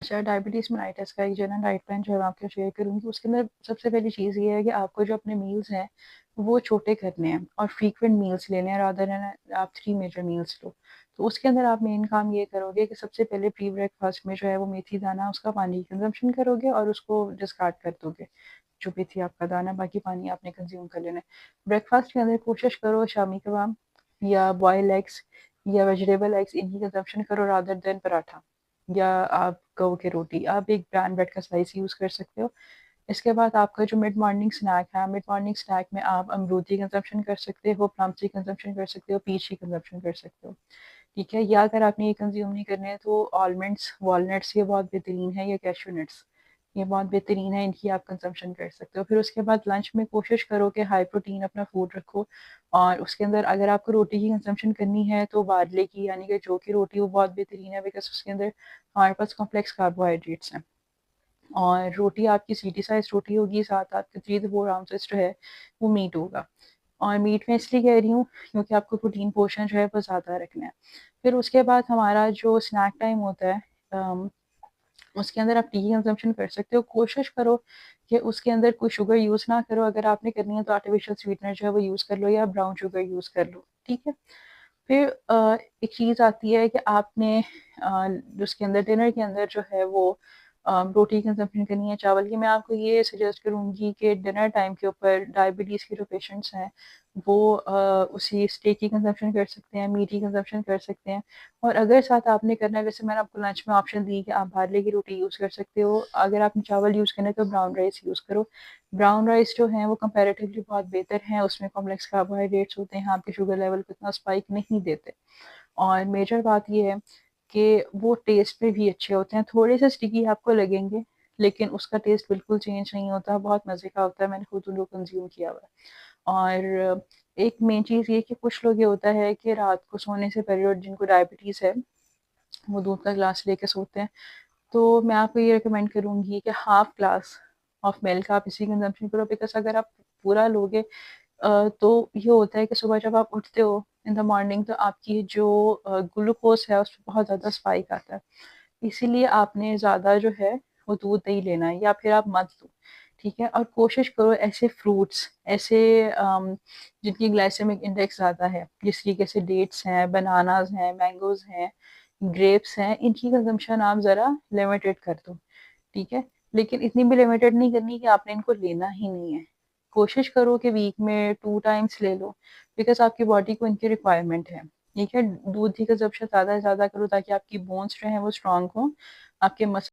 अच्छा, diabetes mellitus का एक जनरल डाइट प्लान जो है मैं आपके शेयर करूँगी। उसके अंदर सबसे पहली चीज़ ये है कि आपको जो अपने मील्स हैं, वो छोटे करने हैं और फ्रीक्वेंट मील्स लेने हैं रादर देन आप 3 मेजर मील्स लो। तो उसके अंदर आप मेन काम ये करोगे कि सबसे पहले प्री ब्रेकफ़ास्ट में जो है वो मेथी दाना उसका पानी कंज़म्पशन करोगे और उसको डिस्कार्ड कर दोगे। जो मेथी आपका दाना, बाकी पानी आपने कंज़्यूम कर लेना है। ब्रेकफ़ास्ट के अंदर कोशिश करो शामी कबाब या बॉइल्ड एग्स या वेजिटेबल एग्स इनकी कंज़म्पशन करो रादर देन पराठा। या आप कहो कि रोटी, आप एक ब्राउन ब्रेड का स्लाइस यूज़ कर सकते हो। इसके बाद आपका जो मिड मॉर्निंग स्नैक है, मिड मॉर्निंग स्नैक में आप अमरूद की कंज़म्पशन कर सकते हो, प्लम्स की कंज़म्पशन कर सकते हो, पीच की कंज़म्पशन कर सकते हो, ठीक है? या अगर आपने ये कंज़्यूम नहीं करने हैं तो आलमंड्स, वॉलनट्स ये बहुत बेहतरीन है, या कैश्यू नट्स ये बहुत बेहतरीन है, इनकी आप कंज़म्पशन कर सकते हो। फिर उसके बाद लंच में कोशिश करो कि हाई प्रोटीन अपना फूड रखो और उसके अंदर अगर आपको रोटी की कंज़म्पशन करनी है तो बाजरे की यानी कि जौ की रोटी वो बहुत बेहतरीन है बिकॉज़ उसके अंदर हमारे पास कॉम्प्लेक्स कार्बोहाइड्रेट्स हैं। और रोटी आपकी सीटी साइज़ रोटी होगी, साथ आपके 3 to 4 आउंसेस जो है वो मीट होगा। और मीट मैं इसलिए कह रही हूँ क्योंकि आपको प्रोटीन पोर्शन जो है वो ज़्यादा रखना है। फिर उसके बाद हमारा जो स्नैक टाइम होता है उसके अंदर आप टी की कंज़म्पशन कर सकते हो। कोशिश करो कि उसके अंदर कोई शुगर यूज़ ना करो, अगर आपने करनी है तो आर्टिफ़िशियल स्वीटनर जो है वो यूज़ कर लो या ब्राउन शुगर यूज़ कर लो, ठीक है? फिर एक चीज़ आती है कि आपने उसके अंदर डिनर के अंदर जो है वो रोटी कंज़म्पशन करनी है, चावल की। मैं आपको ये सजेस्ट करूँगी कि डिनर टाइम के ऊपर डायबिटीज़ के जो पेशेंट्स हैं वो उसी स्टेक की कंज़म्पशन कर सकते हैं, मीट की कंज़म्पशन कर सकते हैं। और अगर साथ आपने करना है, जैसे मैंने आपको लंच में ऑप्शन दी कि आप बाजरे की रोटी यूज़ कर सकते हो, अगर आपने चावल यूज़ करना है तो ब्राउन राइस यूज़ करो। ब्राउन राइस जो हैं वो कंपैरेटिवली बहुत बेहतर हैं, उसमें कॉम्प्लेक्स कार्बोहाइड्रेट्स होते हैं, आपके शुगर लेवल को इतना स्पाइक नहीं देते। और मेजर बात ये है कि वो टेस्ट में भी अच्छे होते हैं, थोड़े से स्टिकी आपको लगेंगे लेकिन उसका टेस्ट बिल्कुल चेंज नहीं होता, बहुत मज़े का होता है, मैंने खुद उनको कंज़्यूम किया हुआ है। और एक मेन चीज़ ये कि कुछ लोग ये होता है कि रात को सोने से पहले और जिनको डायबिटीज़ है, वो दूध का ग्लास लेके सोते हैं। तो मैं आपको ये रिकमेंड करूँगी कि हाफ ग्लास ऑफ मिल्क आप इसी कंज़म्पशन करो बिकॉज़ अगर आप पूरा लोगे तो ये होता है कि सुबह जब आप उठते हो इन द मॉर्निंग तो आपकी जो ग्लूकोज़ है उसपे बहुत ज़्यादा स्पाइक आता है। इसीलिए आपने ज़्यादा जो है वो दूध नहीं लेना है या फिर आप मत लो, ठीक है? और कोशिश करो ऐसे फ्रूट्स ऐसे जिनकी ग्लाइसेमिक इंडेक्स ज़्यादा है, जिस तरीके से डेट्स हैं, बनानाज़ हैं, मैंगोज़ हैं, ग्रेप्स हैं, इनकी कंज़म्पशन आप ज़रा लिमिटेड कर दो, ठीक है? लेकिन इतनी भी लिमिटेड नहीं करनी कि आपने इनको लेना ही नहीं है। कोशिश करो कि वीक में 2 टाइम्स ले लो बिकॉज़ आपकी बॉडी को इनकी रिक्वायरमेंट है, ठीक है? दूध की कंज़म्पशन ज़्यादा से ज़्यादा करो ताकि आपकी बोन्स जो हैं वो स्ट्रॉन्ग हों, आपके मस